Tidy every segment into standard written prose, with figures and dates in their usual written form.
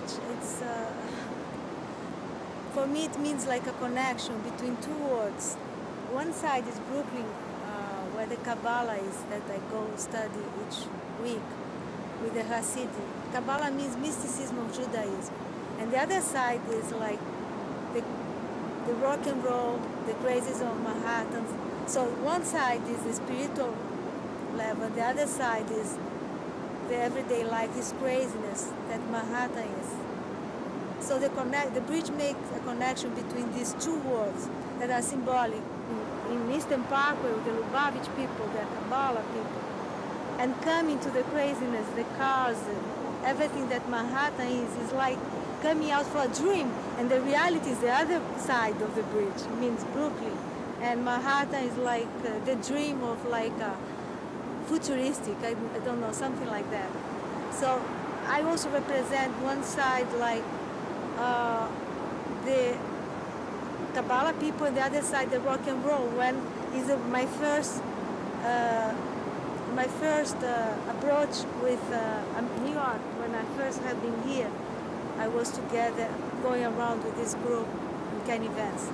bridge, for me it means like a connection between two worlds. One side is Brooklyn, where the Kabbalah is, that I go study each week with the Hasidim. Kabbalah means mysticism of Judaism. And the other side is like the rock and roll, the crazes of Manhattan. So one side is the spiritual level, the other side is the everyday life, this craziness that Manhattan is. So the bridge makes a connection between these two worlds that are symbolic. In Eastern Parkway with the Lubavitch people, the Kabbalah people, and coming to the craziness, the cars, everything that Manhattan is like coming out for a dream, and the reality is the other side of the bridge. It means Brooklyn, and Manhattan is like the dream of like a futuristic, I don't know, something like that. So I also represent one side like the Kabbalah people, and the other side the rock and roll. When is my first approach with New York, when I first had been here, I was together going around with this group in kind events.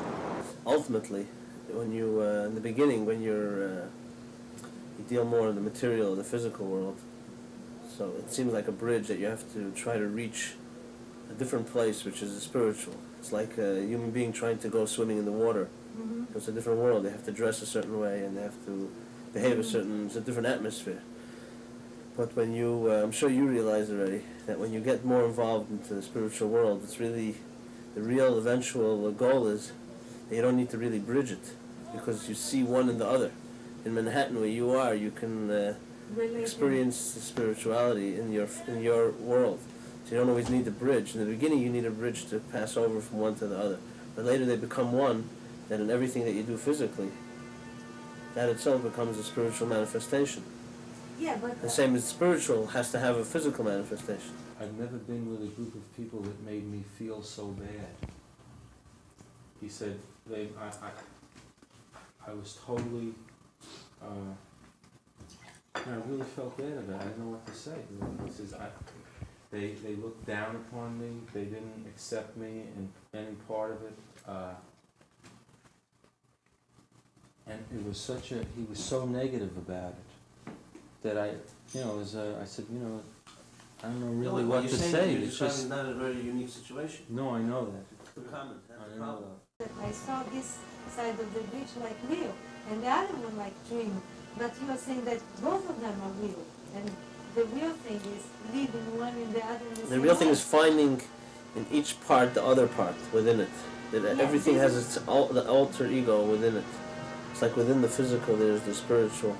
Ultimately, when you in the beginning, when you deal more in the material, the physical world, so it seems like a bridge that you have to try to reach a different place, which is the spiritual. It's like a human being trying to go swimming in the water. Mm-hmm. It's a different world. They have to dress a certain way, and they have to behave it's a different atmosphere. But when you, I'm sure you realize already, that when you get more involved into the spiritual world, it's really, the real eventual goal is that you don't need to really bridge it, because you see one and the other. In Manhattan, where you are, you can experience the spirituality in your world. So you don't always need the bridge. In the beginning, you need a bridge to pass over from one to the other. But later they become one, that in everything that you do physically, that itself becomes a spiritual manifestation. Yeah, but the same as spiritual has to have a physical manifestation. I've never been with a group of people that made me feel so bad. He said, I was totally, I really felt bad about it. I didn't know what to say. He says, they looked down upon me. They didn't accept me in any part of it. And it was he was so negative about it that I said, I don't know really what to say. It's just not a very unique situation. No, I know that. It's common. I know that. I saw this side of the bridge like real, and the other one like dream. But you are saying that both of them are real, and the real thing is living one in the other. The real thing is finding in each part the other part within it. That everything has the alter ego within it. It's like within the physical there's the spiritual.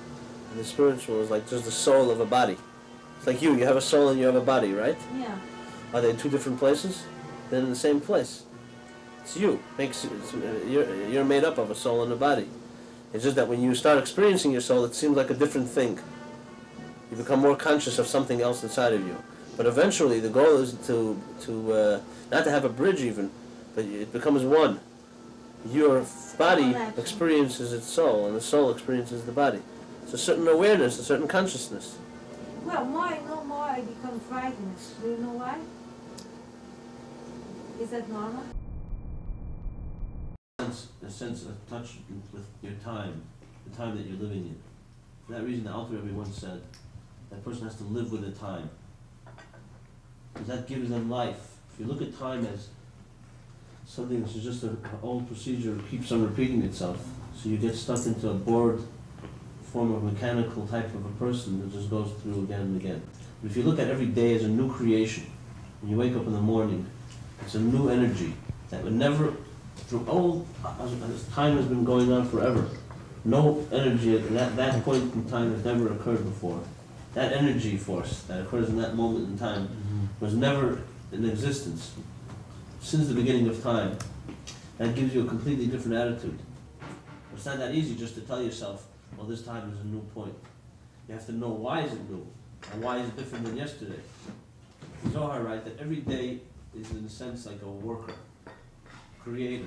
And the spiritual is like just the soul of a body. It's like you have a soul and you have a body, right? Yeah. Are they in two different places? They're in the same place. It's you. You're made up of a soul and a body. It's just that when you start experiencing your soul, it seems like a different thing. You become more conscious of something else inside of you. But eventually the goal is to not to have a bridge even, but it becomes one. Your body experiences its soul, and the soul experiences the body. It's a certain awareness, a certain consciousness. Well, more I know, more I become frightened. Do you know why? Is that normal? A sense of touch with your time, the time that you're living in. For that reason, the Alter Rebbe once said, that person has to live with the time. Because that gives them life. If you look at time as something which is just an old procedure that keeps on repeating itself, so you get stuck into a bored form of mechanical type of a person that just goes through again and again. But if you look at every day as a new creation, when you wake up in the morning, it's a new energy that would never, through all, as time has been going on forever, no energy at that point in time has never occurred before. That energy force that occurs in that moment in time was never in existence since the beginning of time. That gives you a completely different attitude. It's not that easy just to tell yourself, well, this time is a new point. You have to know why is it new, and why is it different than yesterday. Zohar writes that every day is in a sense like a worker, creator.